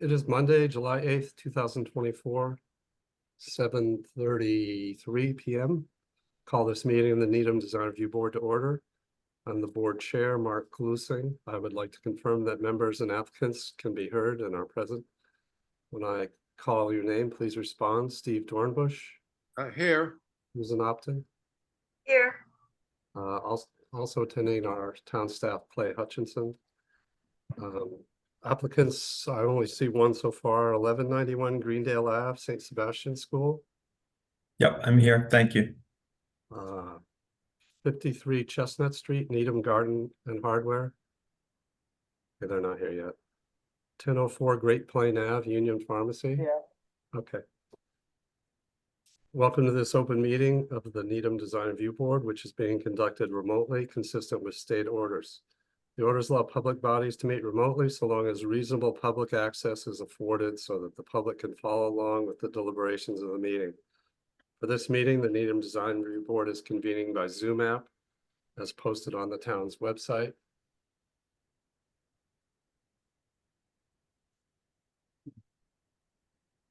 It is Monday, July 8th, 2024, 7:33 p.m. Call this meeting of the Needham Design Review Board to order. I'm the board chair, Mark Glusing. I would like to confirm that members and applicants can be heard and are present. When I call your name, please respond. Steve Dornbush, Here. Susan Opton. Here. Also attending our town staff, Clay Hutchinson. Applicants, I only see one so far, 1191 Greendale Ave, St. Sebastian School. Yep, I'm here. Thank you. 53 Chestnut Street, Needham Garden and Hardware. Okay, they're not here yet. 1004 Great Plain Ave, Union Pharmacy. Yeah. Okay. Welcome to this open meeting of the Needham Design Review Board, which is being conducted remotely, consistent with state orders. The orders allow public bodies to meet remotely so long as reasonable public access is afforded so that the public can follow along with the deliberations of the meeting. For this meeting, the Needham Design Review Board is convening by Zoom app as posted on the town's website.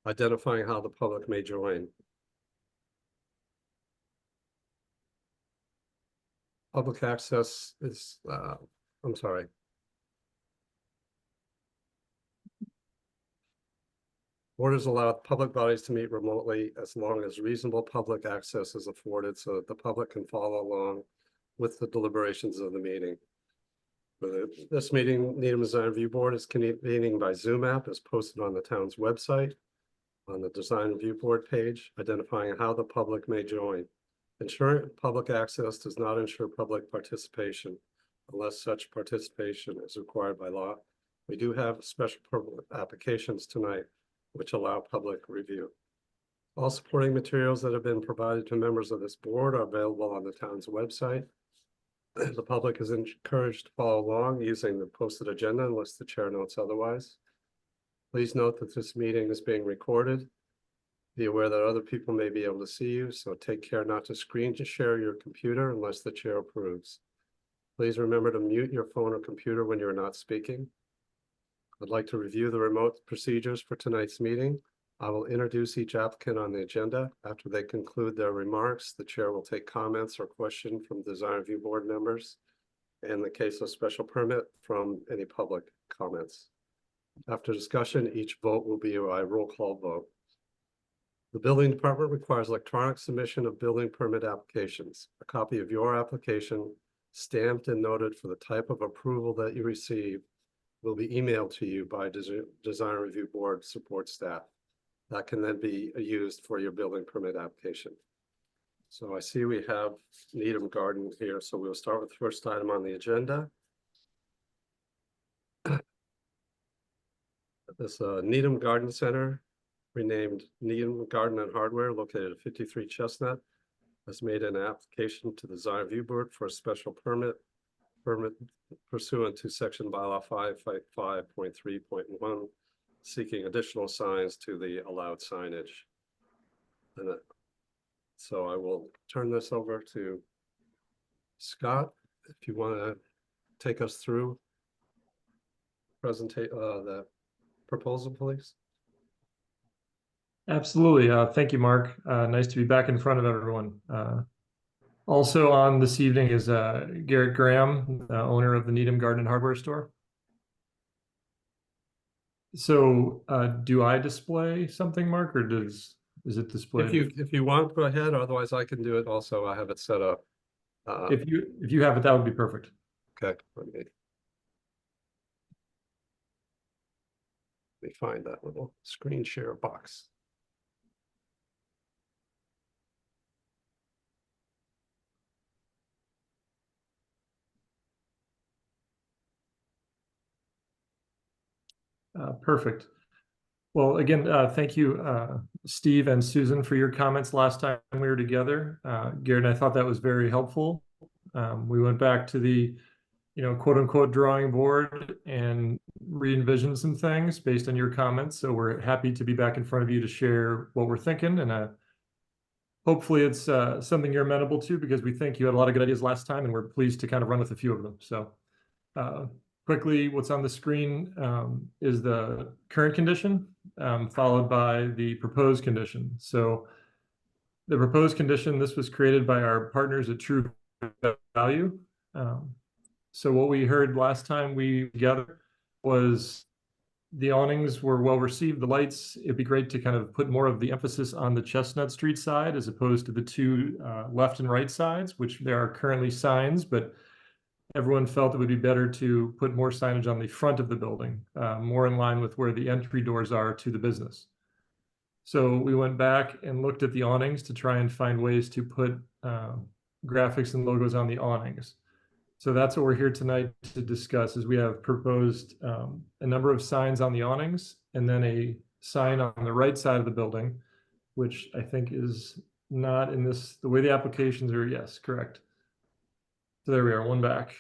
Identifying how the public may join. Public access is, I'm sorry. Orders allow public bodies to meet remotely as long as reasonable public access is afforded so that the public can follow along with the deliberations of the meeting. For this meeting, Needham Design Review Board is convening by Zoom app as posted on the town's website on the Design Review Board page, identifying how the public may join. Ensuring public access does not ensure public participation unless such participation is required by law. We do have special permit applications tonight which allow public review. All supporting materials that have been provided to members of this board are available on the town's website. The public is encouraged to follow along using the posted agenda unless the chair notes otherwise. Please note that this meeting is being recorded. Be aware that other people may be able to see you, so take care not to screen to share your computer unless the chair approves. Please remember to mute your phone or computer when you're not speaking. I'd like to review the remote procedures for tonight's meeting. I will introduce each applicant on the agenda. After they conclude their remarks, the chair will take comments or questions from Design Review Board members. In the case of special permit, from any public comments. After discussion, each vote will be a roll call vote. The building department requires electronic submission of building permit applications. A copy of your application, stamped and noted for the type of approval that you receive, will be emailed to you by Design Review Board support staff. That can then be used for your building permit application. So I see we have Needham Garden here, so we'll start with the first item on the agenda. This Needham Garden Center, renamed Needham Garden and Hardware, located at 53 Chestnut, has made an application to the Design Review Board for a special permit pursuant to section bylaw 555.3.1, seeking additional signs to the allowed signage. And so I will turn this over to Scott, if you want to take us through the proposal, please. Absolutely. Thank you, Mark. Nice to be back in front of everyone. Also on this evening is Garrett Graham, owner of the Needham Garden and Hardware store. So do I display something, Mark, or is it displayed? If you want, go ahead. Otherwise, I can do it also. I have it set up. If you have it, that would be perfect. Okay. Let me find that little screen share box. Perfect. Well, again, thank you, Steve and Susan, for your comments last time we were together. Garrett, I thought that was very helpful. We went back to the, quote unquote drawing board and re-envisioned some things based on your comments. So we're happy to be back in front of you to share what we're thinking. And hopefully it's something you're amenable to, because we think you had a lot of good ideas last time and we're pleased to kind of run with a few of them. So quickly, what's on the screen is the current condition, followed by the proposed condition. So the proposed condition, this was created by our partners at True Value. So what we heard last time we gathered was the awnings were well received, the lights. It'd be great to kind of put more of the emphasis on the Chestnut Street side as opposed to the two left and right sides, which there are currently signs, but everyone felt it would be better to put more signage on the front of the building, more in line with where the entry doors are to the business. So we went back and looked at the awnings to try and find ways to put graphics and logos on the awnings. So that's what we're here tonight to discuss. Is we have proposed a number of signs on the awnings and then a sign on the right side of the building, which I think is not in this, the way the applications are, yes, correct. So there we are, one back.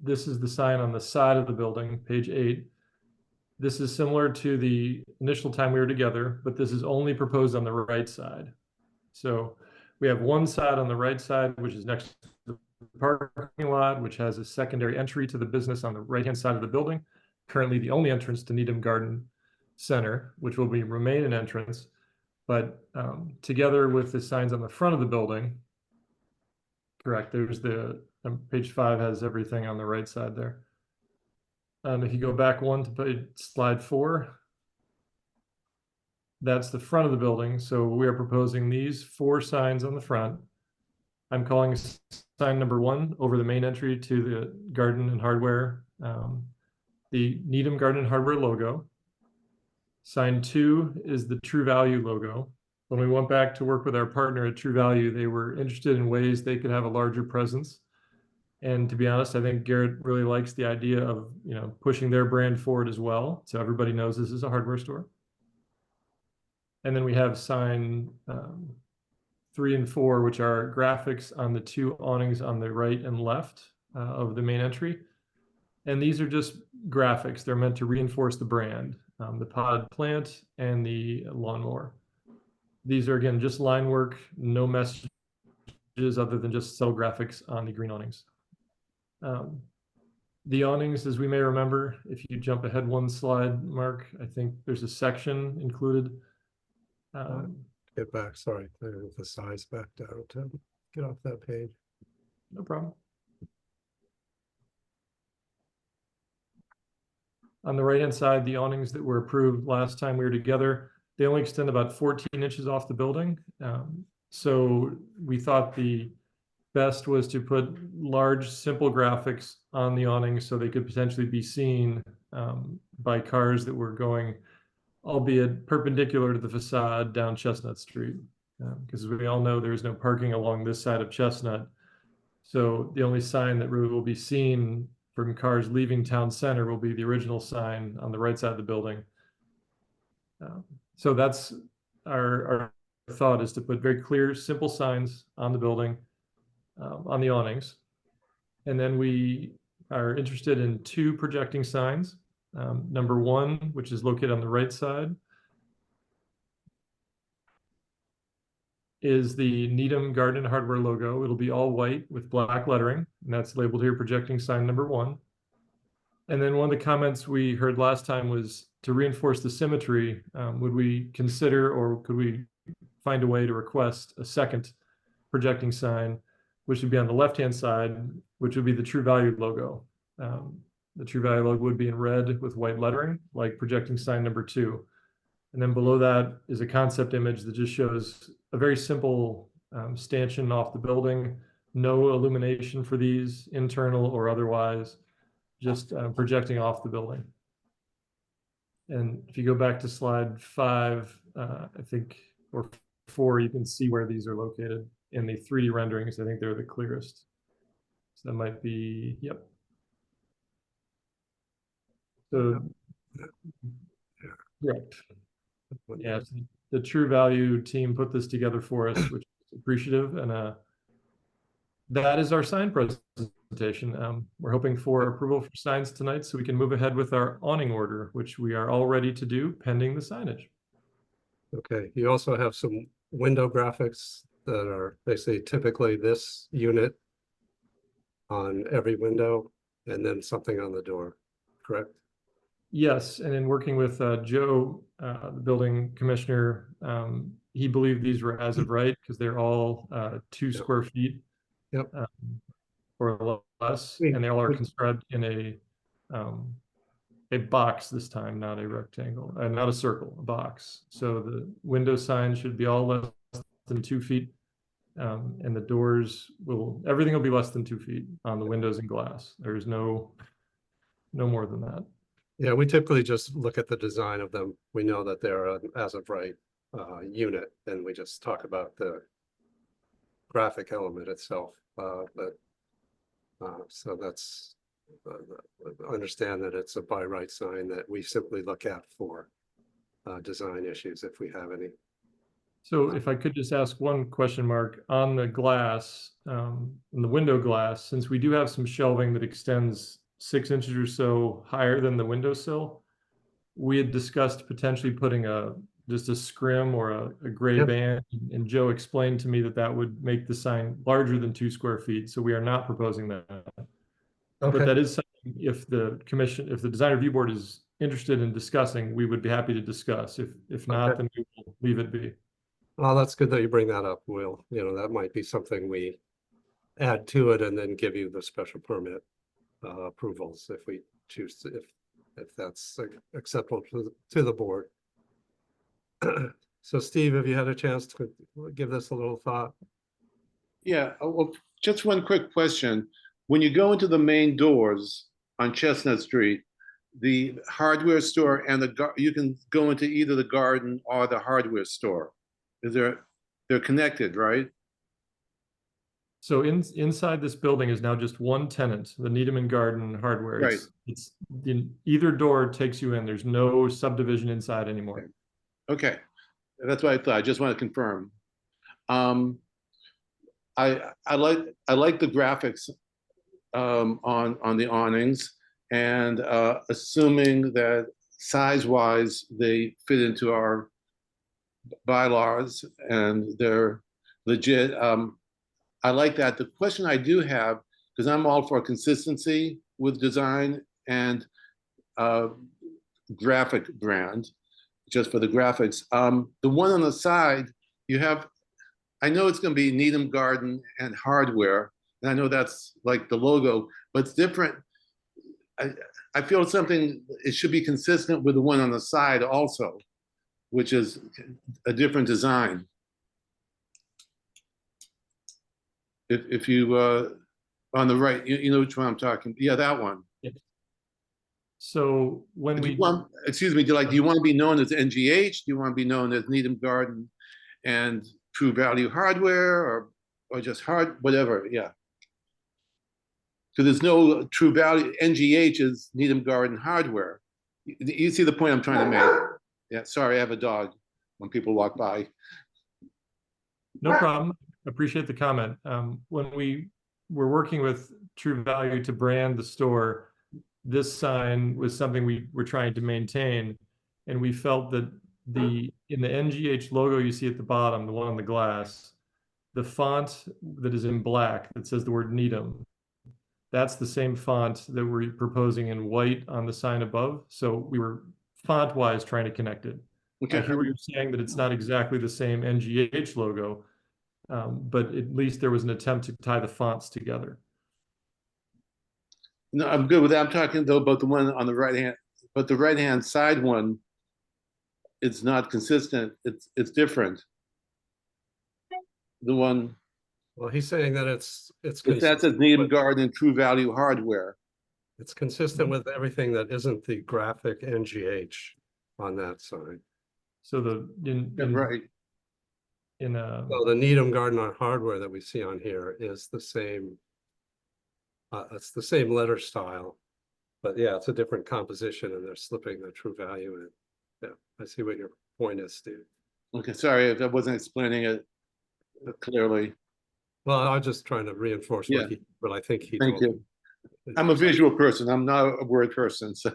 This is the sign on the side of the building, page 8. This is similar to the initial time we were together, but this is only proposed on the right side. So we have one side on the right side, which is next to the parking lot, which has a secondary entry to the business on the right-hand side of the building. Currently the only entrance to Needham Garden Center, which will remain an entrance. But together with the signs on the front of the building, correct, there's the, page 5 has everything on the right side there. If you go back one to slide 4, that's the front of the building. So we are proposing these 4 signs on the front. I'm calling sign number 1 over the main entry to the Garden and Hardware, the Needham Garden and Hardware logo. Sign 2 is the True Value logo. When we went back to work with our partner at True Value, they were interested in ways they could have a larger presence. And to be honest, I think Garrett really likes the idea of, you know, pushing their brand forward as well. So everybody knows this is a hardware store. And then we have sign 3 and 4, which are graphics on the 2 awnings on the right and left of the main entry. And these are just graphics. They're meant to reinforce the brand, the potted plant and the lawnmower. These are, again, just line work, no messages other than just subtle graphics on the green awnings. The awnings, as we may remember, if you jump ahead one slide, Mark, I think there's a section included. Get back, sorry, the size backed out. Get off that page. No problem. On the right-hand side, the awnings that were approved last time we were together, they only extend about 14 inches off the building. So we thought the best was to put large, simple graphics on the awnings so they could potentially be seen by cars that were going, albeit perpendicular to the facade, down Chestnut Street. Because as we all know, there's no parking along this side of Chestnut. So the only sign that really will be seen from cars leaving town center will be the original sign on the right side of the building. So that's our thought, is to put very clear, simple signs on the building, on the awnings. And then we are interested in 2 projecting signs. Number 1, which is located on the right side, is the Needham Garden Hardware logo. It'll be all white with black lettering, and that's labeled here projecting sign number 1. And then one of the comments we heard last time was to reinforce the symmetry, would we consider, or could we find a way to request a second projecting sign, which would be on the left-hand side, which would be the True Value logo. The True Value logo would be in red with white lettering, like projecting sign number 2. And then below that is a concept image that just shows a very simple stanchion off the building, no illumination for these, internal or otherwise, just projecting off the building. And if you go back to slide 5, I think, or 4, you can see where these are located in the 3D renderings. I think they're the clearest. So that might be, yep. So, correct. Yeah, so the True Value team put this together for us, which is appreciative. And that is our sign presentation. We're hoping for approval for signs tonight so we can move ahead with our awning order, which we are all ready to do pending the signage. Okay, you also have some window graphics that are basically typically this unit on every window. and then something on the door, correct? Yes, and in working with Joe, the building commissioner, he believed these were as of right because they're all 2 Yep. square feet Yep. or less, We- and they all are we- constructed in a box this time, not a rectangle, not a circle, a box. So the window sign should be all less than 2 feet, and the doors everything will be less than 2 feet on the windows and glass. There's no more than that. Yeah, we typically just look at the design of them. We know that they're an as of right unit, and we just talk about the graphic element itself. So that's understand that it's a by right sign that we simply look at for design issues if we have any. So if I could just ask one question, Mark, on the glass, in the window glass, since we do have some shelving that extends 6 inches or so higher than the windowsill, we had discussed potentially putting just a scrim or a gray Yep. band, and Joe explained to me that that would make the sign larger than 2 square feet. So we are not proposing that. But Okay, that is something, if the design review board is interested in discussing, we would be happy to discuss. If not, Okay. then we will leave it be. well, that's good that you bring that up, Will. That might be something we add to it and then give you the special permit approvals if we choose to, if that's acceptable to the board. So Steve, have you had a chance to give this a little thought? Yeah, well, just one quick question. When you go into the main doors on Chestnut Street, the hardware store and you can go into either the garden or the hardware store. They're connected, right? So inside this building is now just one tenant, the Needham and Garden Hardware. Right. It's either door takes you in. There's no subdivision inside anymore. Okay, that's what I thought. I just want to confirm. I like the graphics on the awnings, and assuming that size-wise they fit into our bylaws and they're legit. I like that. The question I do have, because I'm all for consistency with design and graphic brand, just for the graphics. The one on the side, you have, I know it's going to be Needham Garden and Hardware, and I know that's like the logo, but it's different. I feel it should be consistent with the one on the side also, which is a different design. If you, on the right, you know which one I'm talking, yeah, that one. So when Do we you want, excuse me, do you want to be known as NGH? Do you want to be known as Needham Garden and True Value Hardware, or just whatever, yeah. So there's no True Value, NGH is Needham Garden Hardware. You see the point I'm trying to make? Yeah, sorry, I have a dog when people walk by. No problem. Appreciate the comment. When we were working with True Value to brand the store, this sign was something we were trying to maintain, and we felt that in the NGH logo you see at the bottom, the one on the glass, the font that is in black that says the word Needham, that's the same font that we're proposing in white on the sign above. So we were font-wise trying to connect it. Okay. I hear what you're saying, that it's not exactly the same NGH logo, but at least there was an attempt to tie the fonts together. No, I'm good with that. I'm talking though about the one on the right hand, but the right hand side one, it's not consistent. It's different. The one Well, he's saying that it's that says consistent Needham with- Garden and True Value Hardware. It's consistent with everything that isn't the graphic NGH on that sign. So Right. So the Needham Garden on Hardware that we see on here is the same. It's the same letter style, but yeah, it's a different composition, and they're slipping the True Value in. Yeah, I see what your point is, Steve. Okay, sorry if I wasn't explaining it clearly. Well, I was just trying to reinforce Yeah. what I think he Thank told you. I'm a visual person. I'm not a word person, so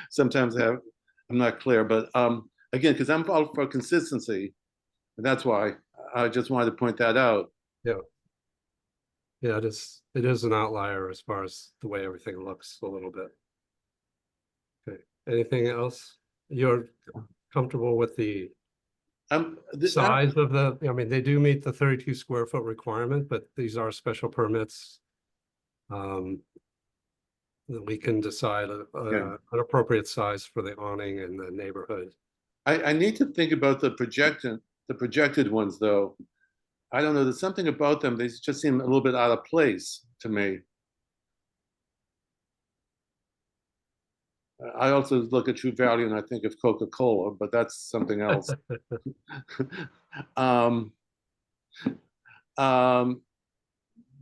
sometimes I'm not clear. But again, because I'm all for consistency, and that's why I just wanted to point that out. Yeah. Yeah, it is an outlier as far as the way everything looks a little bit. Okay, anything else? You're comfortable with the size of the, I mean, they do meet the 32 square foot requirement, but these are special permits. That we can decide Yeah. an appropriate size for the awning in the neighborhood. I need to think about the projected ones, though. I don't know, there's something about them, they just seem a little bit out of place to me. I also look at True Value and I think of Coca-Cola, but that's something else. um, um,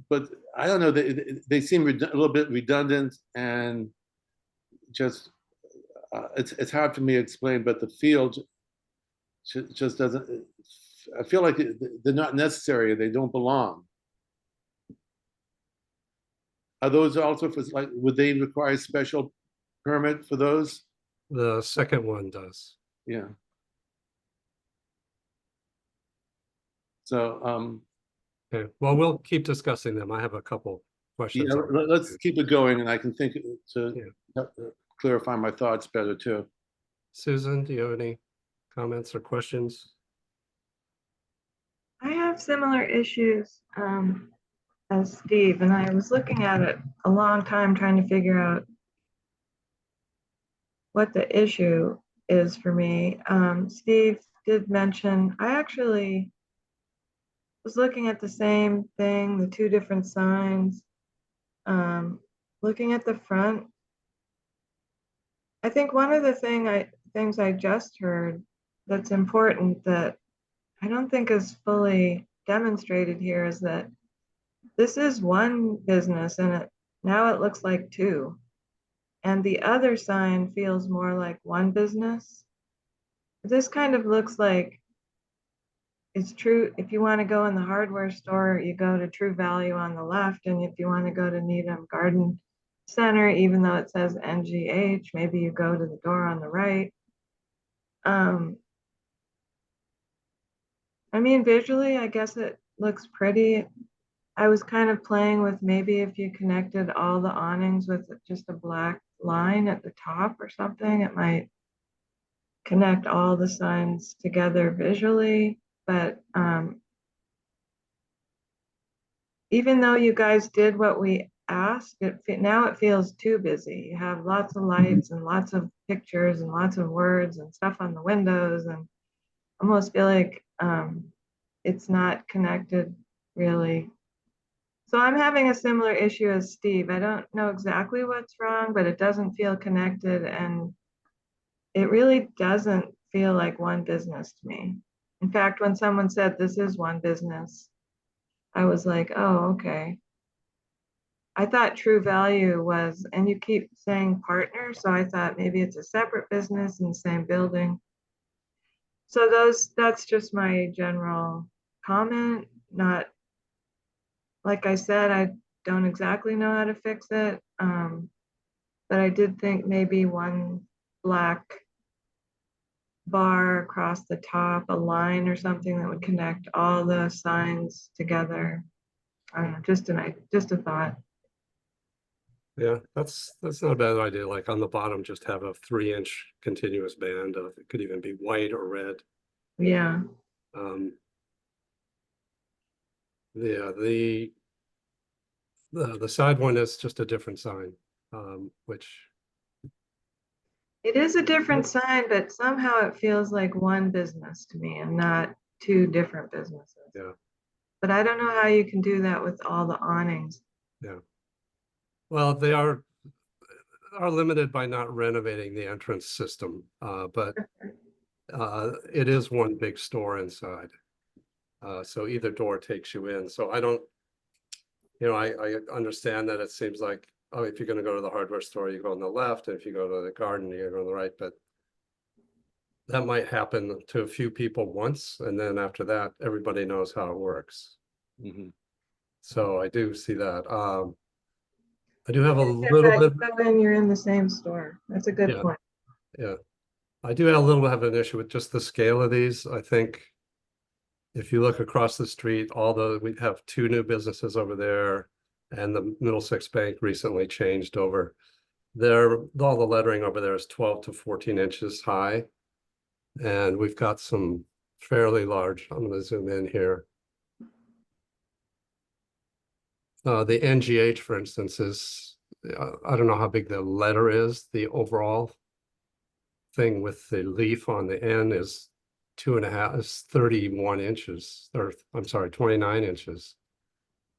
but I don't know, they seem a little bit redundant and just, it's hard for me to explain, but the field just doesn't, I feel like they're not necessary, they don't belong. Are those also for, like, would they require special permit for those? The second one does. Yeah. So, Okay, well, we'll keep discussing them. I have a couple questions. yeah, on that let's too. keep it going and I can think to Yeah. clarify my thoughts better too. Susan, do you have any comments or questions? I have similar issues as Steve, and I was looking at it a long time trying to figure out what the issue is for me. Steve did mention, I actually was looking at the same thing, the two different signs. Looking at the front, I think one of the things I just heard that's important that I don't think is fully demonstrated here is that this is one business and now it looks like two. And the other sign feels more like one business. This kind of looks like it's true. If you want to go in the hardware store, you go to True Value on the left. And if you want to go to Needham Garden Center, even though it says NGH, maybe you go to the door on the right. I mean, visually, I guess it looks pretty. I was kind of playing with maybe if you connected all the awnings with just a black line at the top or something, it might connect all the signs together visually. But even though you guys did what we asked, now it feels too busy. You have lots of lights and lots of pictures and lots of words and stuff on the windows, and almost feel like it's not connected really. So I'm having a similar issue as Steve. I don't know exactly what's wrong, but it doesn't feel connected, and it really doesn't feel like one business to me. In fact, when someone said this is one business, I was like, oh, okay. I thought True Value was, and you keep saying partner, so I thought maybe it's a separate business in the same building. So that's just my general comment. Not, like I said, I don't exactly know how to fix it. But I did think maybe one black bar across the top, a line or something that would connect all the signs together. I don't know, just a thought. Yeah, that's not a bad idea. Like on the bottom, just have a 3-inch continuous band of, it could even be white or red. Yeah. Yeah, the side one is just a different sign, which, It is a different sign, but somehow it feels like one business to me and not two different businesses. yeah, But I don't know how you can do that with all the awnings. yeah. Well, they are limited by not renovating the entrance system, but it is one big store inside. So either door takes you in. So I don't, I understand that it seems like, oh, if you're going to go to the hardware store, you go on the left. And if you go to the garden, you go on the right. But that might happen to a few people once. And then after that, everybody knows how it works. Mm-hmm. So I do see that. I do have a If little bit. then you're in the same store. That's a good Yeah. point. Yeah. I do have a little bit of an issue with just the scale of these. I think if you look across the street, we have 2 new businesses over there. and the Middlesex Bank recently changed over. All the lettering over there is 12 to 14 inches high. And we've got some fairly large, I'm gonna zoom in here. The NGH, for instance, is, I don't know how big the letter is. The overall thing with the leaf on the N is 2.5, is 31 inches, or I'm sorry, 29 inches.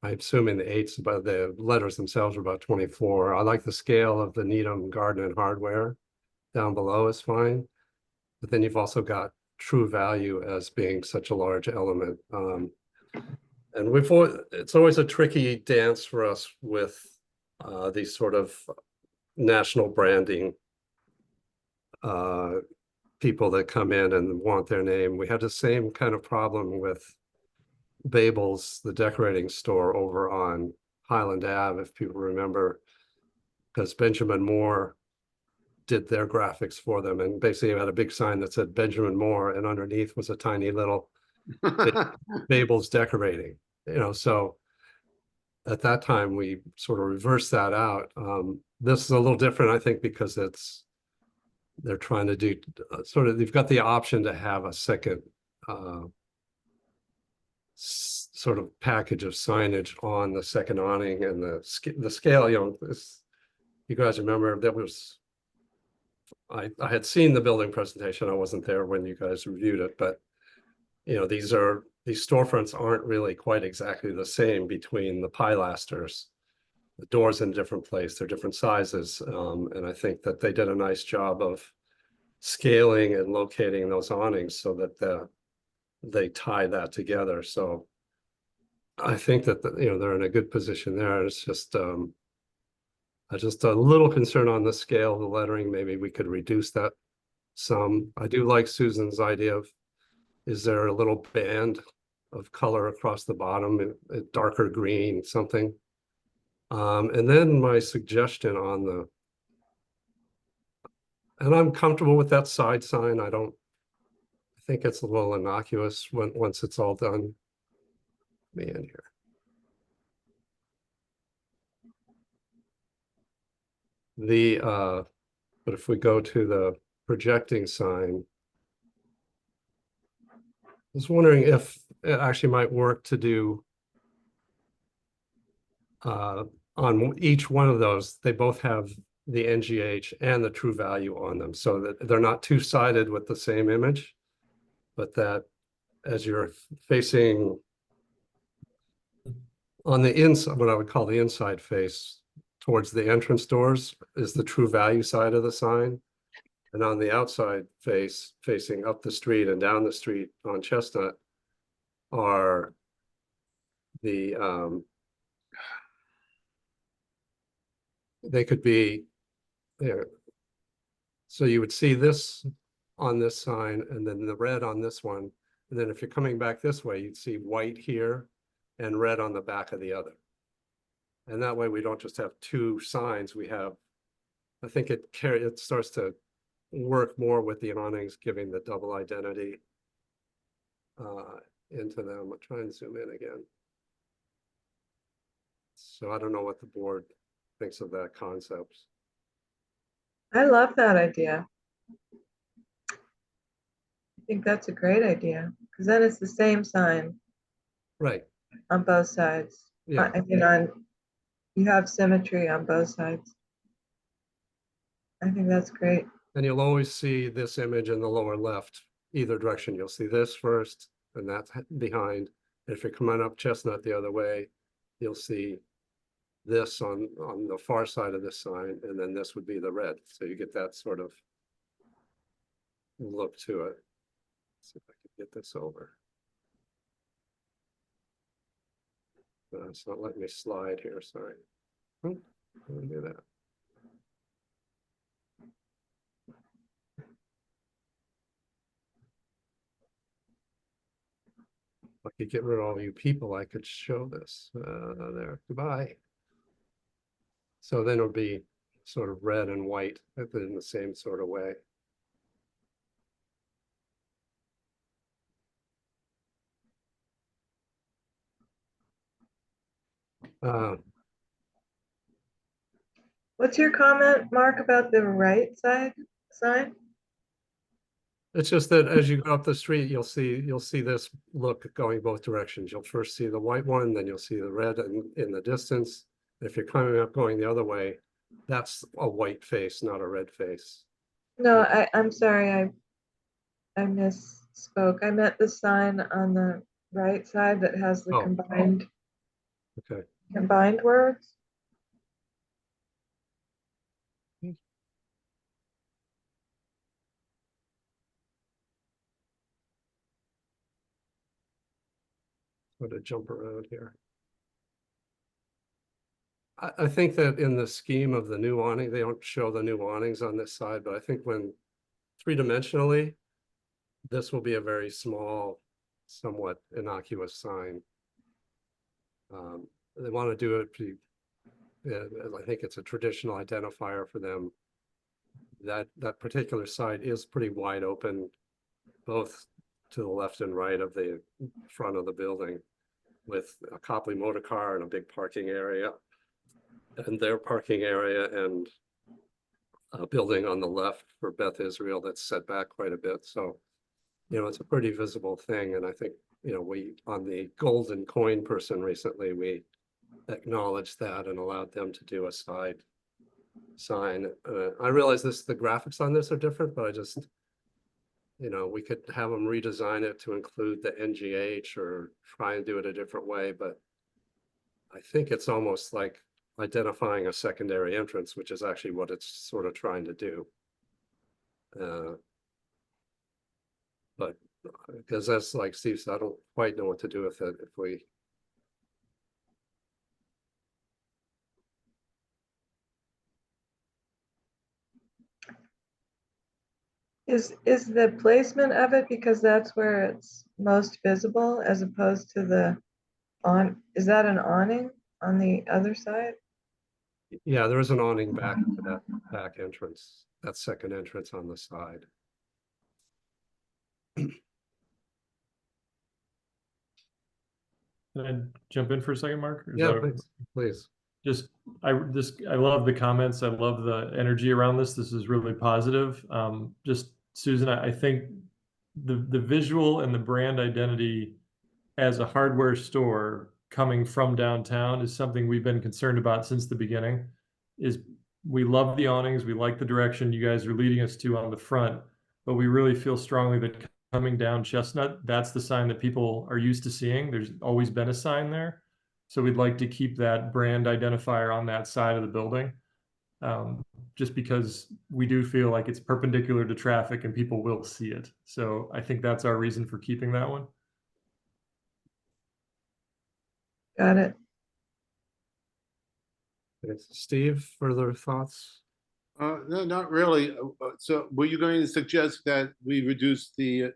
I'm assuming the eights, but the letters themselves are about 24. I like the scale of the Needham Garden and Hardware. Down below is fine. But then you've also got True Value as being such a large element. And it's always a tricky dance for us with these sort of national branding people that come in and want their name. We had the same kind of problem with Babel's, the decorating store over on Highland Ave, if people remember, because Benjamin Moore did their graphics for them, and basically had a big sign that said Benjamin Moore, and underneath was a tiny little Babel's decorating. So at that time we sort of reversed that out. This is a little different, I think, because they're trying to do sort of, they've got the option to have a second sort of package of signage on the second awning, and the scale, you guys remember that was, I had seen the building presentation. I wasn't there when you guys reviewed it, but these storefronts aren't really quite exactly the same between the pilasters. The doors in a different place, they're different sizes. And I think that they did a nice job of scaling and locating those awnings so that they tie that together. So I think that they're in a good position there. It's just just a little concern on the scale of the lettering. Maybe we could reduce that some. I do like Susan's idea of, is there a little band of color across the bottom, a darker green, something. And then my suggestion on and I'm comfortable with that side sign. I think it's a little innocuous once it's all done. Let me in here. But if we go to the projecting sign, I was wondering if it actually might work to do on each one of those, they both have the NGH and the True Value on them, so that they're not two-sided with the same image, but that as you're facing on the inside, what I would call the inside face towards the entrance doors is the True Value side of the sign. And on the outside face, facing up the street and down the street on Chestnut, are the they could be there. So you would see this on this sign, and then the red on this one. And then if you're coming back this way, you'd see white here and red on the back of the other. And that way we don't just have two signs, we have, I think it starts to work more with the awnings, giving the double identity into them. I'll try and zoom in again. So I don't know what the board thinks of that concept. I love that idea. I think that's a great idea, because then it's the same sign Right, on both sides. yeah, I mean, you have symmetry on both sides. I think that's great. and you'll always see this image in the lower left, either direction. You'll see this first, and that's behind. And if you're coming up Chestnut the other way, you'll see this on the far side of this sign, and then this would be the red. So you get that sort of look to it. Let's see if I can get this over. It's not letting me slide here, sorry. Let me do that. If I could get rid of all you people, I could show this. There, goodbye. So then it'll be sort of red and white, but in the same sort of way. What's your comment, Mark, about the right side sign? It's just that as you go up the street, you'll see this look going both directions. You'll first see the white one, then you'll see the red in the distance. If you're coming up going the other way, that's a white face, not a red face. No, I'm sorry, I misspoke. I meant the sign on the right side that has the Oh. Okay. combined words. Sort of jump around here. I think that in the scheme of the new awning, they don't show the new awnings on this side, but I think when three-dimensionally, this will be a very small, somewhat innocuous sign. They want to do it pretty, I think it's a traditional identifier for them. That particular side is pretty wide open, both to the left and right of the front of the building, with a Copley motor car and a big parking area, and their parking area, and a building on the left for Beth Israel that's set back quite a bit. So, you know, it's a pretty visible thing. And I think, you know, we, on the Golden Coin person recently, we acknowledged that and allowed them to do a side sign. I realize the graphics on this are different, but I just, you know, we could have them redesign it to include the NGH or try and do it a different way, but I think it's almost like identifying a secondary entrance, which is actually what it's sort of trying to do. But because that's like Steve said, I don't quite know what to do with it if we. Is the placement of it because that's where it's most visible as opposed to the is that an awning on the other side? Yeah, there is an awning back to that back entrance, that second entrance on the side. Can I jump in for a second, Mark? Or is Yeah, that- please. Just, I love the comments. I love the energy around this. This is really positive. Just Susan, I think the visual and the brand identity as a hardware store coming from downtown is something we've been concerned about since the beginning. Is we love the awnings, we like the direction you guys are leading us to on the front, but we really feel strongly that coming down Chestnut, that's the sign that people are used to seeing. There's always been a sign there. So we'd like to keep that brand identifier on that side of the building. Just because we do feel like it's perpendicular to traffic and people will see it. So I think that's our reason for keeping that one. Got it. Steve, further thoughts? No, not really. So were you going to suggest that we reduce the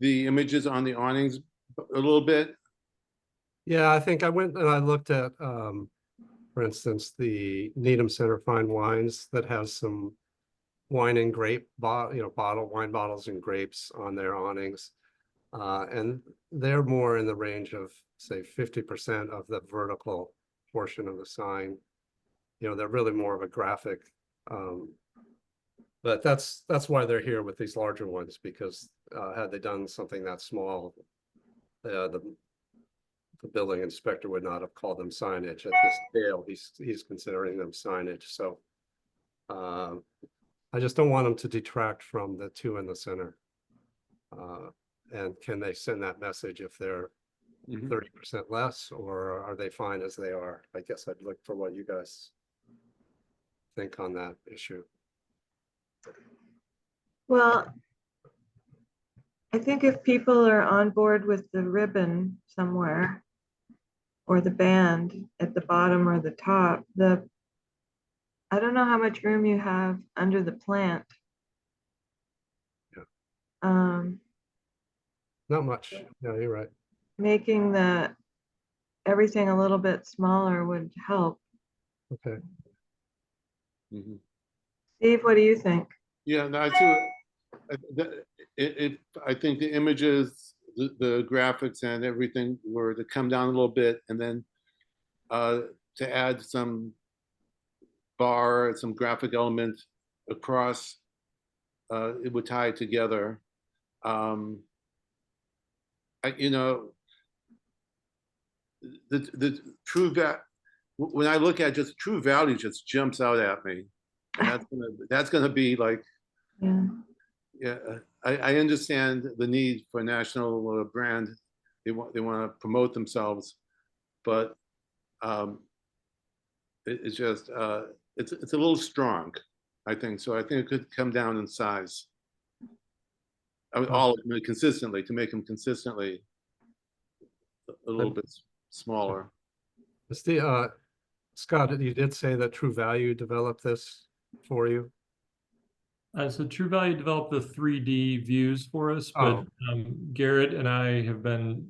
images on the awnings a little bit? Yeah, I think I went and I looked at, for instance, the Needham Center Fine Wines that has some wine and grape wine bottles and grapes on their awnings. And they're more in the range of, say, 50% of the vertical portion of the sign. You know, they're really more of a graphic. But that's why they're here with these larger ones, because had they done something that small, the building inspector would not have called them signage. At this scale, he's considering them signage. So I just don't want them to detract from the two in the center. And can they send that message if they're 30% less, or are they fine as they are? I guess I'd look for what you guys think on that issue. Well, I think if people are on board with the ribbon somewhere, or the band at the bottom or the top, I don't know how much room you have under the plant. Yeah. Not much. Yeah, you're right. Making everything a little bit smaller would help. Okay. Steve, what do you think? Yeah, no, I think the images, the graphics and everything were to come down a little bit, and then to add some bar, some graphic element across, it would tie it together. You know, the true when I look at just True Value just jumps out at me. And that's gonna be like, Yeah. yeah, I understand the need for a national brand. They want to promote themselves, but it's just it's a little strong, I think. So I think it could come down in size. All of them consistently, to make them consistently a little bit smaller. Scott, you did say that True Value developed this for you? So True Value developed the 3D views for us, but Garrett and I have been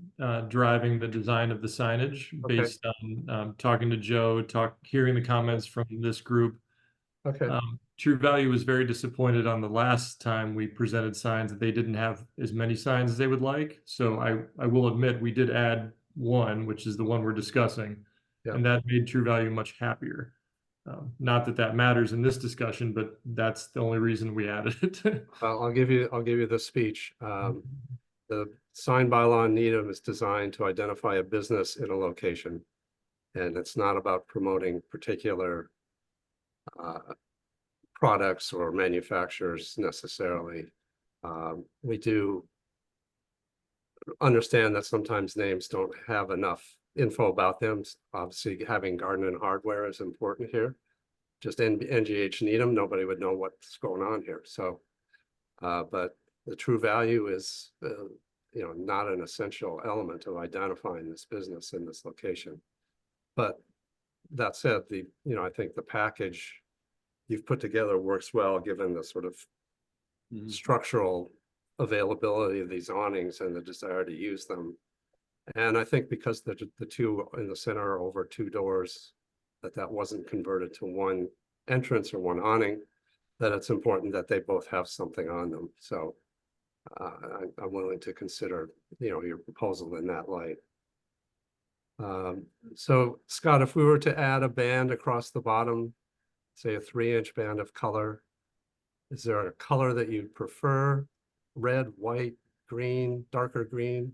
driving the design of the signage based on talking to Joe, hearing the comments from this group. Okay. True Value was very disappointed on the last time we presented signs that they didn't have as many signs as they would like. So I will admit we did add one, which is the one we're discussing, and that made True Value much happier. Not that that matters in this discussion, but that's the only reason we added it. I'll give you the speech. The sign bylaw in Needham is designed to identify a business in a location, and it's not about promoting particular products or manufacturers necessarily. We do understand that sometimes names don't have enough info about them. Obviously, having Garden and Hardware is important here. Just NGH Needham, nobody would know what's going on here. So, but the True Value is, not an essential element of identifying this business in this location. But that said, I think the package you've put together works well, given the sort of structural availability of these awnings and the desire to use them. And I think because the two in the center are over two doors, that wasn't converted to one entrance or one awning, that it's important that they both have something on them. So I'm willing to consider, your proposal in that light. So Scott, if we were to add a band across the bottom, say a 3-inch band of color, is there a color that you'd prefer? Red, white, green, darker green?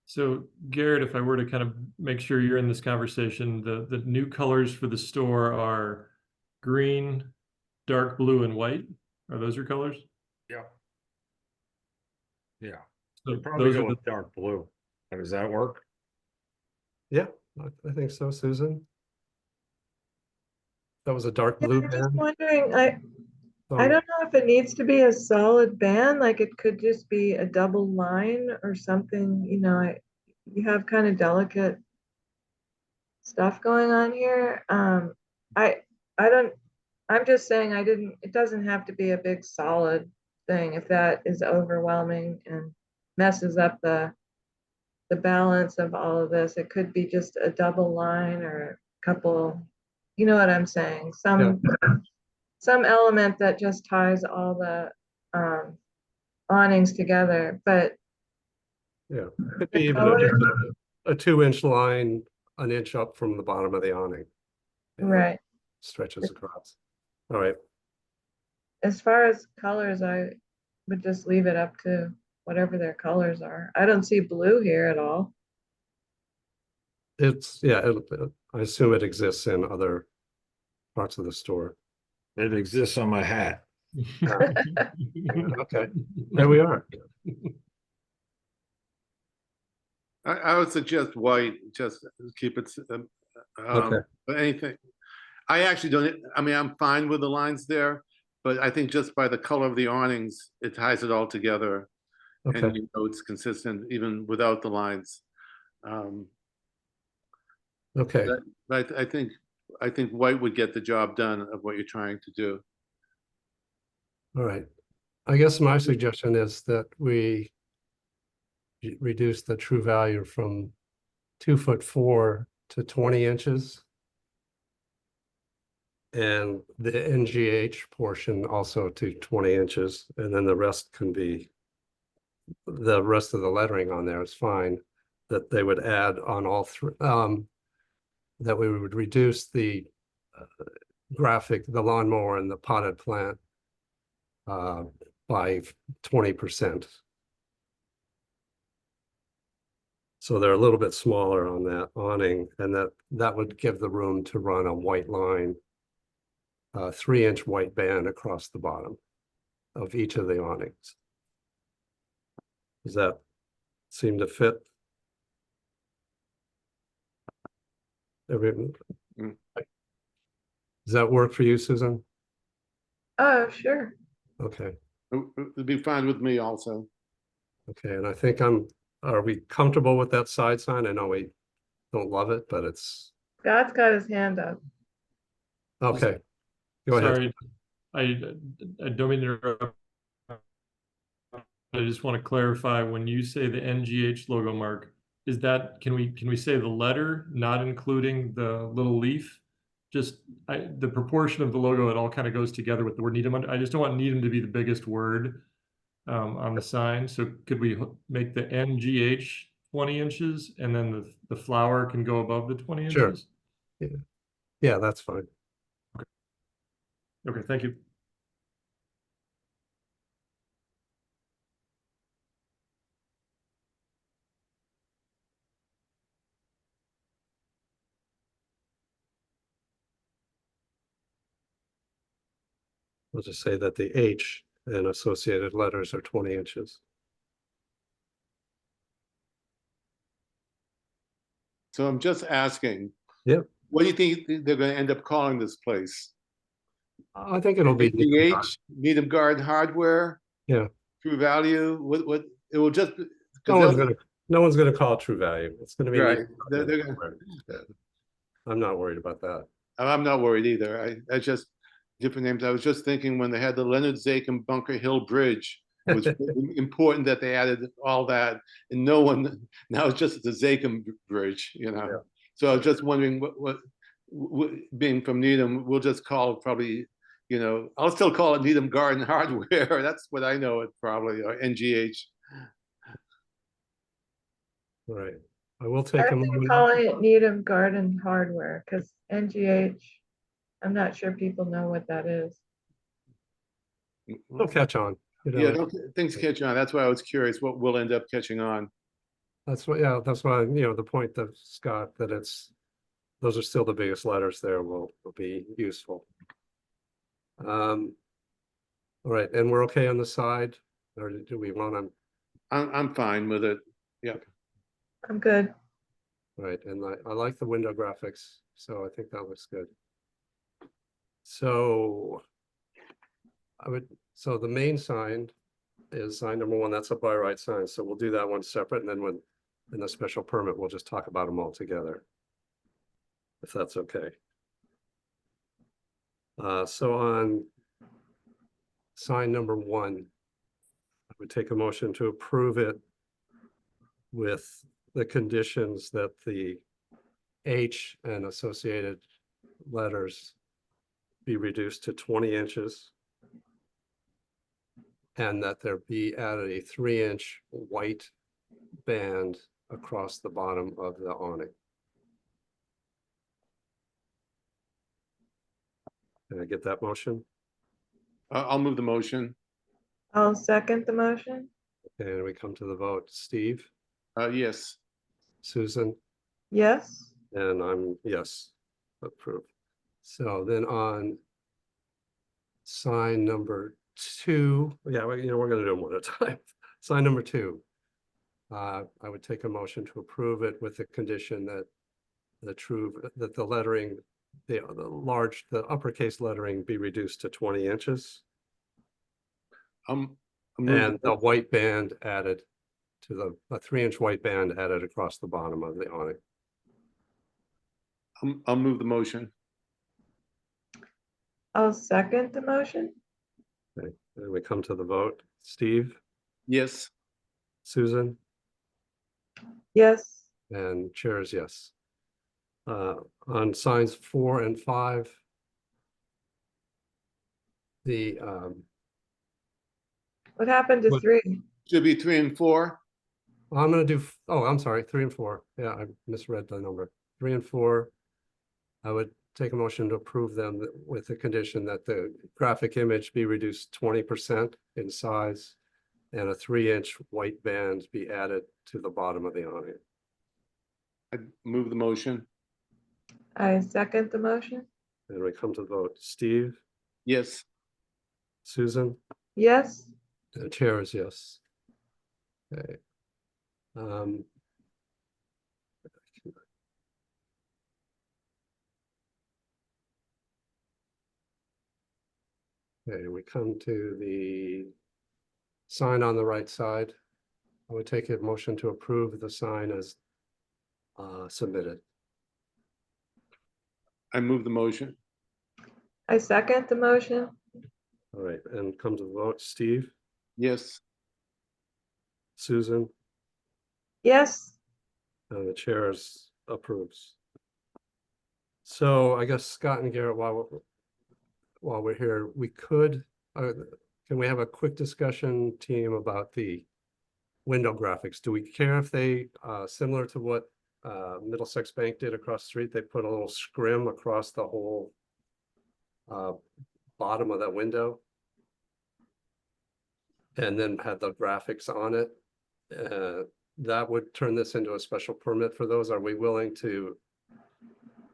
So Garrett, if I were to kind of make sure you're in this conversation, the new colors for the store are green, dark blue, and white. Are those your colors? Yeah. Yeah. So Probably those go are the, with dark blue. Does that work? Yeah, I think so, Susan. That was a dark blue I'm just band. wondering, I don't know if it needs to be a solid band, like it could just be a double line or something, you have kind of delicate stuff going on here. I'm just saying it doesn't have to be a big solid thing if that is overwhelming and messes up the balance of all of this. It could be just a double line or a couple, you know what I'm saying? Some element that just ties all the awnings together, but Yeah, could be the even color, just a 2-inch line, an inch up from the bottom of the awning. right. Stretches across. All right. As far as colors, I would just leave it up to whatever their colors are. I don't see blue here at all. I assume it exists in other parts of the store. It exists on my hat. Okay, there we are. I would suggest white, just keep it. Okay. But anything, I actually don't. I mean, I'm fine with the lines there, but I think just by the color of the awnings, it ties it all together, Okay. and it's consistent even without the lines. Okay. But I think white would get the job done of what you're trying to do. All right. I guess my suggestion is that we reduce the True Value from 2'4" to 20 inches. And the NGH portion also to 20 inches, and then the rest can be, the rest of the lettering on there is fine, that they would add on all three. that we would reduce the graphic, the lawnmower and the potted plant by 20%. So they're a little bit smaller on that awning, and that would give the room to run a white line, 3-inch white band across the bottom of each of the awnings. Does that seem to fit? Does that work for you, Susan? Oh, sure. Okay, It'd be fine with me also. okay, and I think are we comfortable with that side sign? I know we don't love it, but it's, Scott's got his hand up. okay. Go ahead. Sorry, I don't mean to interrupt. I just want to clarify, when you say the NGH logo, Mark, is that, can we say the letter, not including the little leaf? Just the proportion of the logo, it all kind of goes together with the word Needham. I just don't want Needham to be the biggest word on the sign. So could we make the NGH 20 inches and then the flower can go above the 20 Sure. inches? Yeah, that's fine. Okay, thank you. We'll just say that the H and associated letters are 20 inches. So I'm just asking. Yep. What do you think they're gonna end up calling this place? I think it'll be. NGH, Needham Garden Hardware? Yeah. True Value, what, it will just. No one's gonna call it True Value. It's gonna be. Right. Needham. Yeah. I'm not worried about that. I'm not worried either. I just, different names. I was just thinking when they had the Leonard Zakim Bunker Hill Bridge, it was really important that they added all that, and no one, now it's just the Zakim Bridge, you know? Yeah. So I was just wondering what, being from Needham, we'll just call it probably, you know, I'll still call it Needham Garden Hardware. That's what I know it probably, or NGH. Right. I will take I a think moment. calling it Needham Garden Hardware, because NGH, I'm not sure people know what that is. It'll catch on. You know, Yeah, things catch on. That's why I was curious what will end up catching on. that's why, you know, the point of Scott, that those are still the biggest letters there will be useful. All right, and we're okay on the side, or do we want to? I'm fine with it. Yeah. I'm good. Right, and I like the window graphics, so I think that looks good. So so the main sign is sign number 1, that's a by right sign, so we'll do that one separate, and then in the special permit, we'll just talk about them all together, if that's okay. So on sign number 1, I would take a motion to approve it with the conditions that the H and associated letters be reduced to 20 inches. And that there be added a 3-inch white band across the bottom of the awning. Can I get that motion? I'll move the motion. I'll second the motion. And we come to the vote. Steve, Yes. Susan, Yes. and I'm yes, approved. So then on sign number 2, yeah, we're going to do them one at a time. Sign number 2, I would take a motion to approve it with the condition that the lettering, the uppercase lettering be reduced to 20 inches. And the white band added to a 3-inch white band added across the bottom of the awning. I'll move the motion. I'll second the motion. Okay, and we come to the vote. Steve, Yes. Susan, Yes. and chair is yes. On signs 4 and 5, the What happened to What- 3? Should be 3 and 4. I'm going to do, I'm sorry, 3 and 4. Yeah, I misread the number. 3 and 4. I would take a motion to approve them with the condition that the graphic image be reduced 20% in size and a 3-inch white band be added to the bottom of the awning. I move the motion. I second the motion. And we come to the vote. Steve, Yes. Susan, Yes, and the chair is yes. Okay. Okay, we come to the sign on the right side. I would take a motion to approve the sign as submitted. I move the motion. I second the motion. All right, and come to the vote. Steve, Yes. Susan, Yes, and the chair approves. So I guess Scott and Garrett, while we're here, we could, can we have a quick discussion, team, about the window graphics? Do we care if they, similar to what Middlesex Bank did across the street, they put a little scrim across the whole bottom of that window and then had the graphics on it? That would turn this into a special permit for those. Are we willing to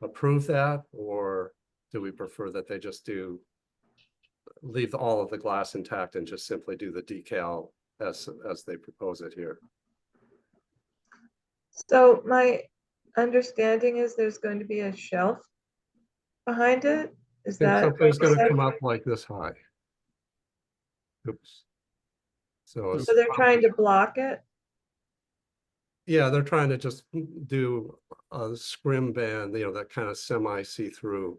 approve that, or do we prefer that they just leave all of the glass intact and just simply do the decal as they propose it here? so my understanding is there's going to be a shelf behind it. Is I think that? something's what you gonna said? come up like this high. Oops. So, So they're trying to block it? yeah, they're trying to just do a scrim band, that kind of semi see-through,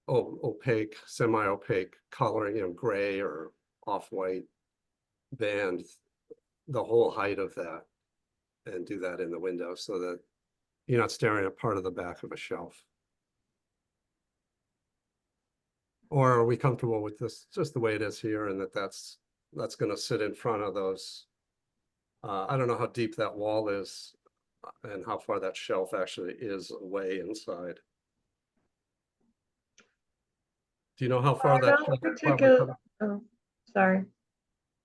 opaque, semi-opaque coloring, gray or off-white band, the whole height of that, and do that in the window so that you're not staring at part of the back of a shelf. Or are we comfortable with this, just the way it is here, and that's gonna sit in front of those? I don't know how deep that wall is and how far that shelf actually is away inside. Do you know how far I that? don't shelf particular- probably comes? Oh, sorry.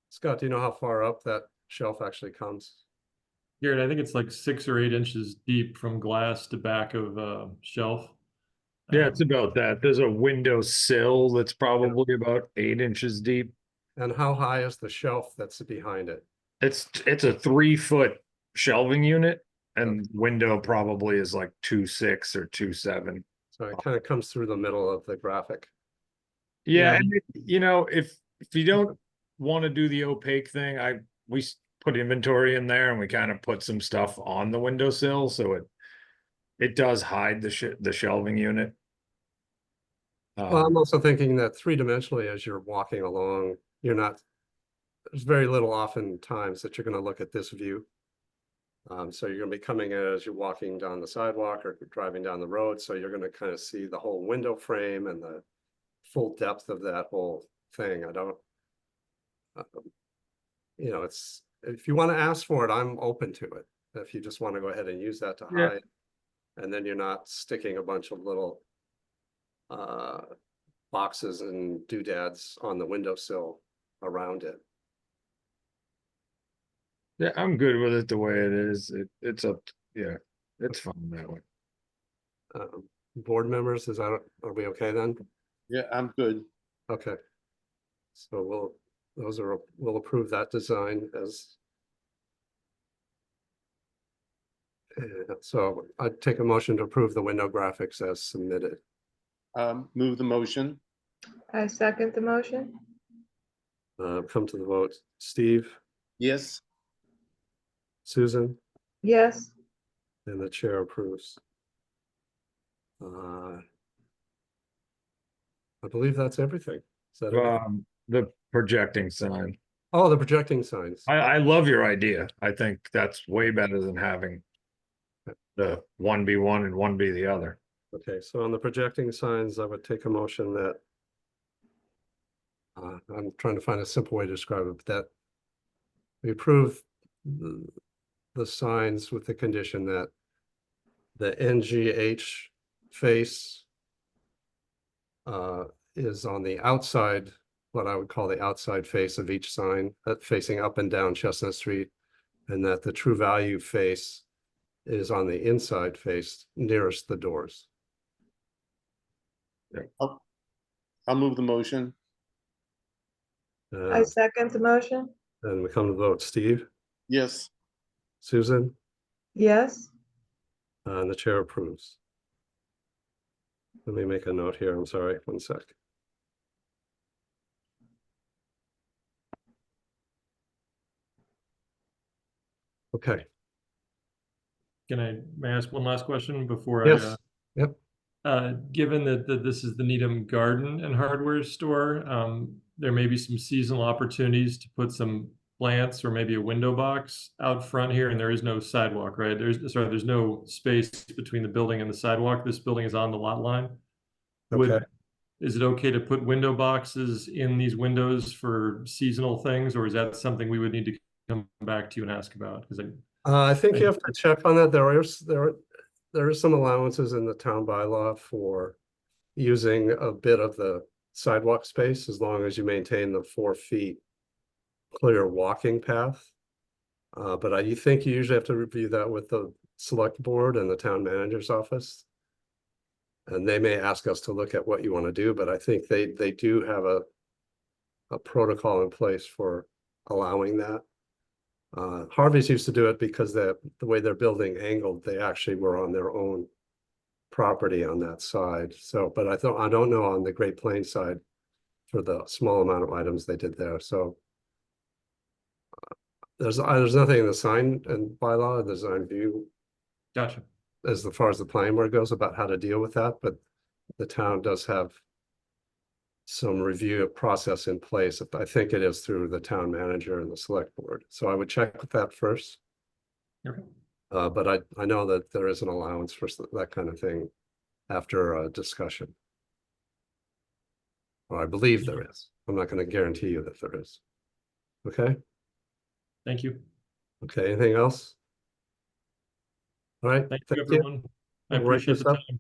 Scott, do you know how far up that shelf actually comes? Garrett, I think it's like 6 or 8 inches deep from glass to back of shelf. Yeah, it's about that. There's a window sill that's probably about 8 inches deep. And how high is the shelf that's behind it? It's a 3-foot shelving unit, and window probably is like 2.6 or 2.7. So it kind of comes through the middle of the graphic. Yeah, Yeah. and if you don't want to do the opaque thing, we put inventory in there and we kind of put some stuff on the windowsill, so it does hide the shelving unit. Well, I'm also thinking that 3-dimensionally, as you're walking along, there's very little oftentimes that you're gonna look at this view. So you're gonna be coming in as you're walking down the sidewalk or driving down the road, so you're gonna kind of see the whole window frame and the full depth of that whole thing. I don't, it's, if you want to ask for it, I'm open to it. If you just want to go ahead and use that to Yeah. hide, and then you're not sticking a bunch of little boxes and doodads on the windowsill around it. Yeah, I'm good with it the way it is. It's yeah, it's fine that way. Board members, are we okay then? Yeah, I'm good. Okay. So we'll approve that design as. So I'd take a motion to approve the window graphics as submitted. Move the motion. I second the motion. Come to the vote. Steve, Yes. Susan, Yes, and the chair approves. I believe that's everything. Is that everything? The projecting sign. Oh, the projecting signs. I love your idea. I think that's way better than having the one be one and one be the other. Okay, so on the projecting signs, I would take a motion that I'm trying to find a simple way to describe it, but that we approve the signs with the condition that the NGH face is on the outside, what I would call the outside face of each sign, facing up and down Chestnut Street, and that the True Value face is on the inside face nearest the doors. I'll move the motion. I second the motion. And we come to vote. Steve, Yes. Susan, Yes, and the chair approves. Let me make a note here. I'm sorry, 1 sec. Okay, May I ask one last question before yes, yep. Given that this is the Needham Garden and Hardware Store, there may be some seasonal opportunities to put some plants or maybe a window box out front here, and there is no sidewalk, right? There's no space between the building and the sidewalk. This building is on the lot line. Okay. Is it okay to put window boxes in these windows for seasonal things, or is that something we would need to come back to you and ask about? Because I think you have to check on that. There is some allowances in the town bylaw for using a bit of the sidewalk space as long as you maintain the 4 feet clear walking path. But you think you usually have to review that with the select board and the town manager's office. And they may ask us to look at what you want to do, but I think they do have a protocol in place for allowing that. Harvey's used to do it because the way their building angled, they actually were on their own property on that side. So, but I don't know on the Great Plains side for the small amount of items they did there. So there's nothing in the sign and bylaw, the design view, gotcha. as far as the planning board goes about how to deal with that, but the town does have some review process in place. I think it is through the town manager and the select board. So I would check with that first. Okay. But I know that there is an allowance for that kind of thing after a discussion. Or I believe there is. I'm not going to guarantee you that there is. Okay. Thank you. Okay. Anything else? All right. Thank you, you. everyone. I We'll write appreciate this the up. time.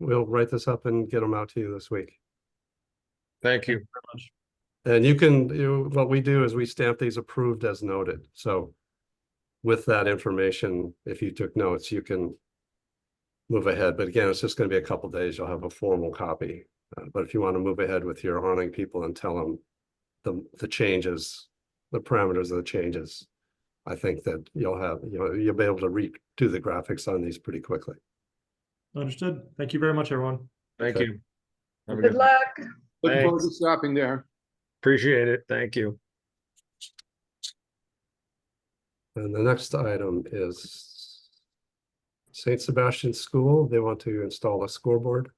We'll write this up and get them out to you this week. Thank you. Very much. And what we do is we stamp these approved as noted. So with that information, if you took notes, you can move ahead. But again, it's just going to be a couple days. You'll have a formal copy. But if you want to move ahead with your awning people and tell them the changes, the parameters of the changes, I think that you'll be able to redo the graphics on these pretty quickly. Understood. Thank you very much, everyone. Thank Okay. you. Have a good luck. Looking forward to Thanks. stopping there. Appreciate it. Thank you. And the next item is St. Sebastian School. They want to install a scoreboard.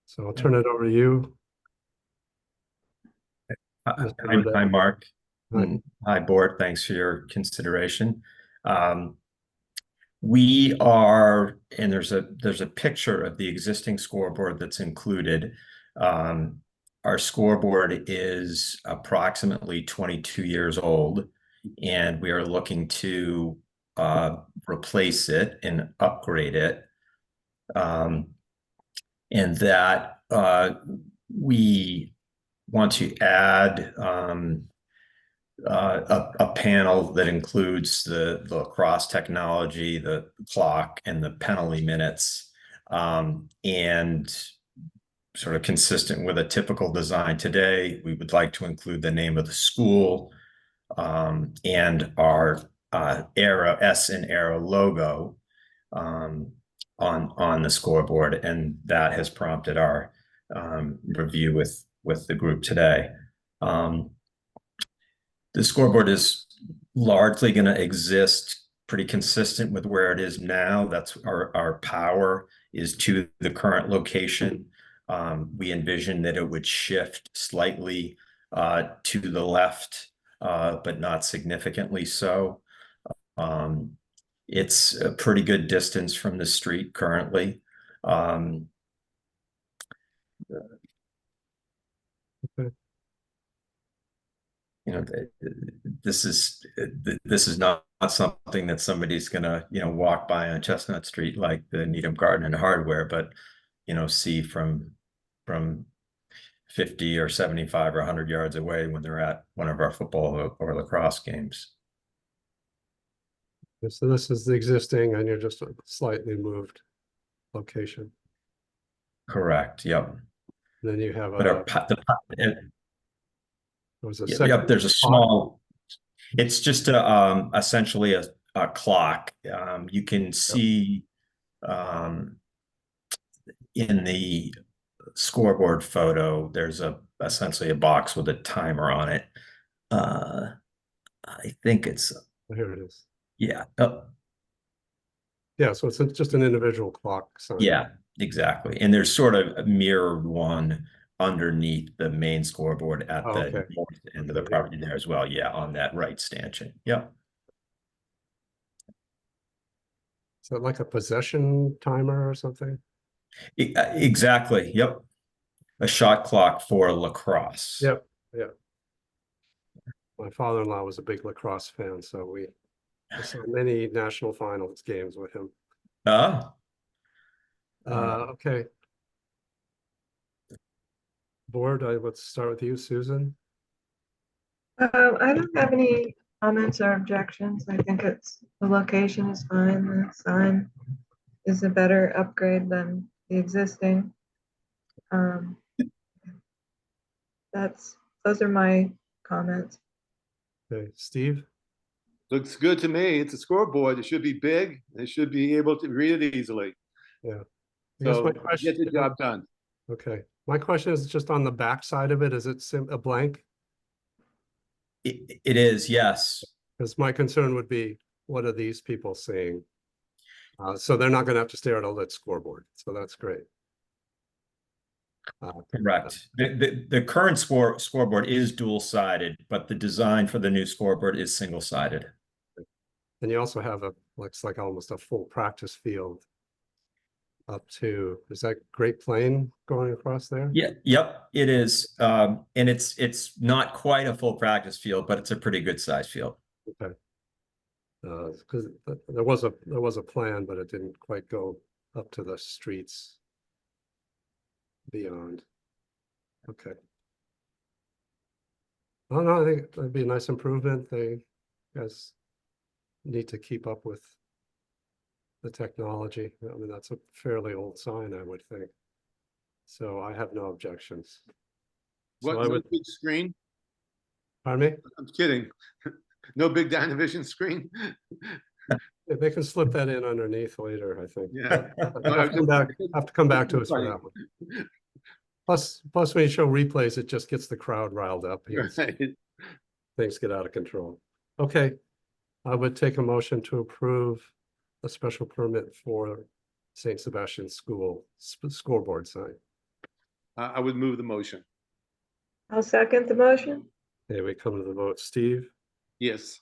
So I'll turn it over to you. Hi, Mark. Hi. Hi, board. Thanks for your consideration. We are, and there's a picture of the existing scoreboard that's included. Our scoreboard is approximately 22 years old, and we are looking to replace it and upgrade it. And that we want to add a panel that includes the lacrosse technology, the clock, and the penalty minutes, and sort of consistent with a typical design today, we would like to include the name of the school and our Arrow S and Arrow logo on the scoreboard, and that has prompted our review with the group today. The scoreboard is largely going to exist pretty consistent with where it is now. That's our power is to the current location. We envision that it would shift slightly to the left, but not significantly so. It's a pretty good distance from the street currently. Okay. you know, this is not something that somebody's gonna, walk by on Chestnut Street like the Needham Garden and Hardware, but, see from 50 or 75 or 100 yards away when they're at one of our football or lacrosse games. So this is the existing and you're just a slightly moved location. Correct. Yep. Then you have But a, there was a yep, second. there's a small. It's just a essentially a clock. You can see in the scoreboard photo, there's essentially a box with a timer on it. I think it's Here it is. yeah. Yeah, so it's just an individual clock sign. Yeah, exactly. And there's sort of a mirrored one underneath the main scoreboard at Oh, the okay. north end of the property there as well. Yeah, on that right stanchion. Yep. Is that like a possession timer or something? Exactly. Yep. A shot clock for lacrosse. Yep, yeah. My father-in-law was a big lacrosse fan, so I saw many national finals games with him. Uh, Okay. Board, let's start with you, Susan. I don't have any comments or objections. I think the location is fine. The sign is a better upgrade than the existing. Those are my comments. Okay, Steve? Looks good to me. It's a scoreboard. It should be big. It should be able to read it easily. Yeah. I guess So my question, get the job done. okay, my question is just on the back side of it, is it a blank? it is, yes. Because my concern would be, what are these people seeing? So they're not gonna have to stare at a lit scoreboard, so that's great. Correct. The current scoreboard is dual-sided, but the design for the new scoreboard is single-sided. And you also have looks like almost a full practice field up to, is that Great Plain going across there? Yeah, yep, it is. And it's not quite a full practice field, but it's a pretty good size field. Okay. Because there was a plan, but it didn't quite go up to the streets beyond. Okay. Oh, no, I think that'd be a nice improvement. They guys need to keep up with the technology. I mean, that's a fairly old sign, I would think. So I have no objections. So What, I no would, big screen? pardon me? I'm kidding. No big Dynavision screen? Yeah, they can slip that in underneath later, I think. Yeah. Have to come back to us for that one. Plus when you show replays, it just gets the crowd riled up. Right. Things get out of control. Okay, I would take a motion to approve a special permit for St. Sebastian School scoreboard sign. I would move the motion. I'll second the motion. Okay, we come to the vote. Steve, Yes.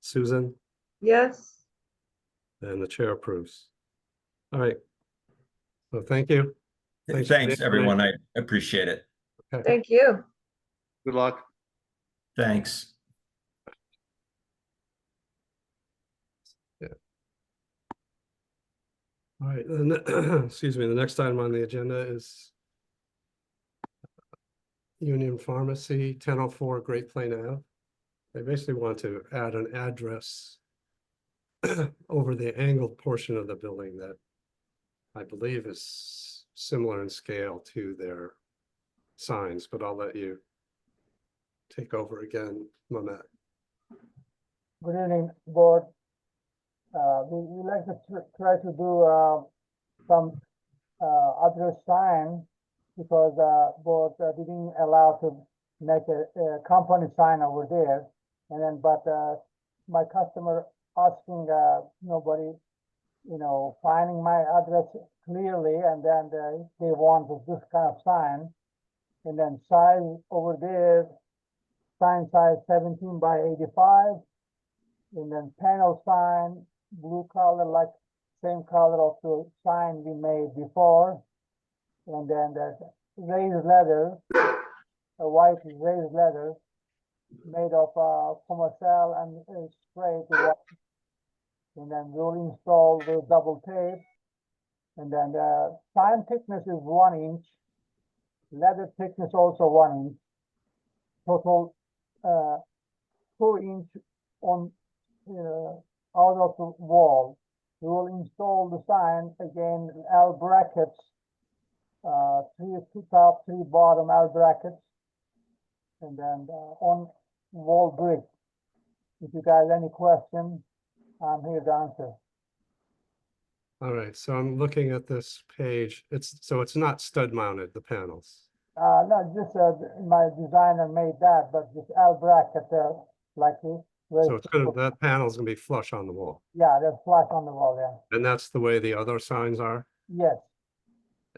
Susan, Yes. and the chair approves. All right. So thank you. Thanks for the Thanks, everyone. I appreciate it. Thank you. Good luck. Thanks. All right, then, excuse me, the next item on the agenda is Union Pharmacy, 1004 Great Plain Ave. They basically want to add an address over the angled portion of the building that I believe is similar in scale to their signs, but I'll let you take over again, Mamet. Good evening, board. We like to try to do some address sign because board didn't allow to make a company sign over there. And then, but my customer asking nobody, finding my address clearly, and then they want this kind of sign. And then size over there, sign size 17 by 85. And then panel sign, blue color, like same color of the sign we made before. And then the raised letter, a white raised letter, made of Commercel and spray to wax. And then we'll install the double tape. And then the sign thickness is 1 inch. Leather thickness also 1 inch. Total 2 inch on out of the wall. We will install the sign again, L brackets, 3 top, 3 bottom L brackets, and then on wall brick. If you guys any question, I'm here to answer. All right, so I'm looking at this page. It's not stud mounted, the panels. No, just my designer made that, but this L bracket there, like this. So it's gonna, that panel's gonna be flush on the wall. Yeah, there's flash on the wall, yeah. And that's the way the other signs are? Yes,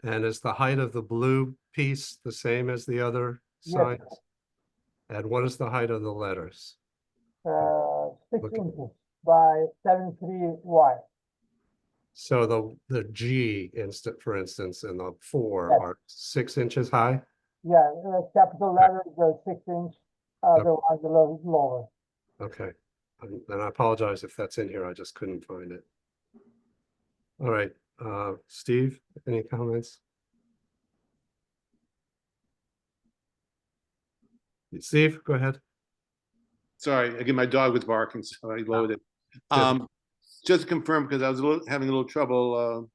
And is the height of the blue piece the same as the other Yes. signs? And what is the height of the letters? 6 Okay. inches by 73 wide. So the G for instance, and the 4 Yes. are 6 inches high? Yeah, capital letters are 6 inch, the ones a little lower. Okay, and I apologize if that's in here, I just couldn't find it. All right, Steve, any comments? Steve, go ahead. Sorry, again, my dog was barking, so I loaded. Good. Just to confirm, because I was having a little trouble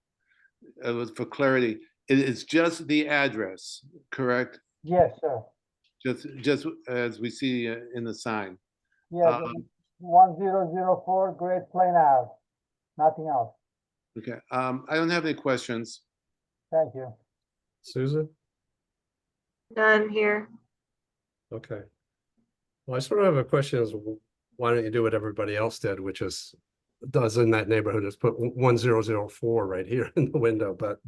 for clarity, it is just the address, correct? Yes, sir. Just as we see in the sign. Yeah, 1004 Great Plain Ave. Nothing else. Okay, I don't have any questions. Thank you. Susan? None here. Okay. Well, I sort of have a question is why don't you do what everybody else did, which is does in that neighborhood is put 1004 right here in the window, but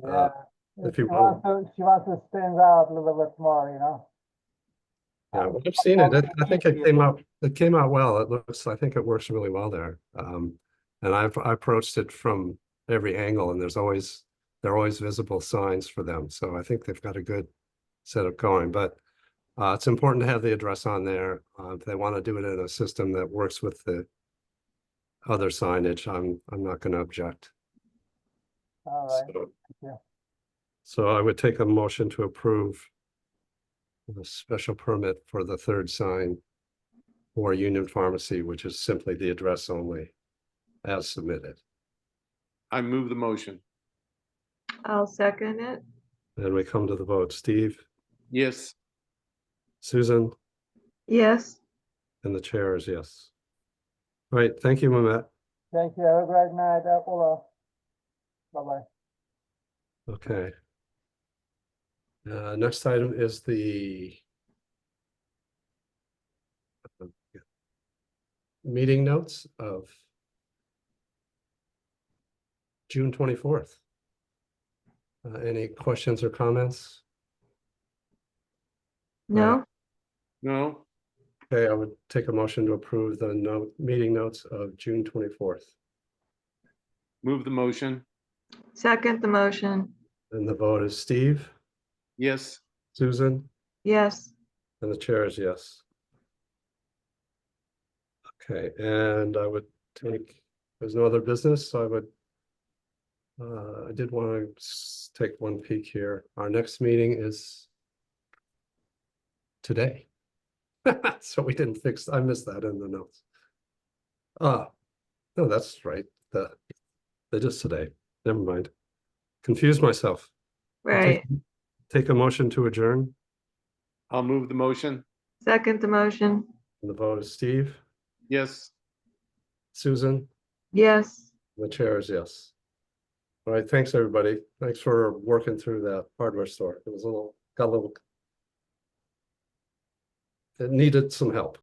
Yeah. if She you wants to stand out a little bit more, you know. yeah, well, I've seen it. I think it came out well. I think it works really well there. And I approached it from every angle and there are always visible signs for them. So I think they've got a good setup going, but it's important to have the address on there. If they want to do it in a system that works with the other signage, I'm not going to object. All right. So- Yeah. So I would take a motion to approve the special permit for the third sign for Union Pharmacy, which is simply the address only as submitted. I move the motion. I'll second it. Then we come to the vote. Steve, Yes, Susan, Yes. and the chair is yes. All right, thank you, Mehmet. Thank you. Have a great night, Apollo. Bye-bye. Okay. Next item is the meeting notes of June 24th. Any questions or comments? No. no, Okay, I would take a motion to approve the meeting notes of June 24th. move the motion. Second the motion. And the vote is Steve, Yes, Susan, Yes. and the chair is yes. Okay, and I would take, there's no other business, so I would I did want to take one peek here. Our next meeting is today. So we didn't I missed that in the notes. No, that's right. They're just today. Never mind. Confused myself. I'll Right. Take a motion to adjourn. I'll move the motion. Second the motion. And the vote is Steve, Yes. Susan, Yes. the chair is yes. All right, thanks, everybody. Thanks for working through that hardware store. It was it needed some help.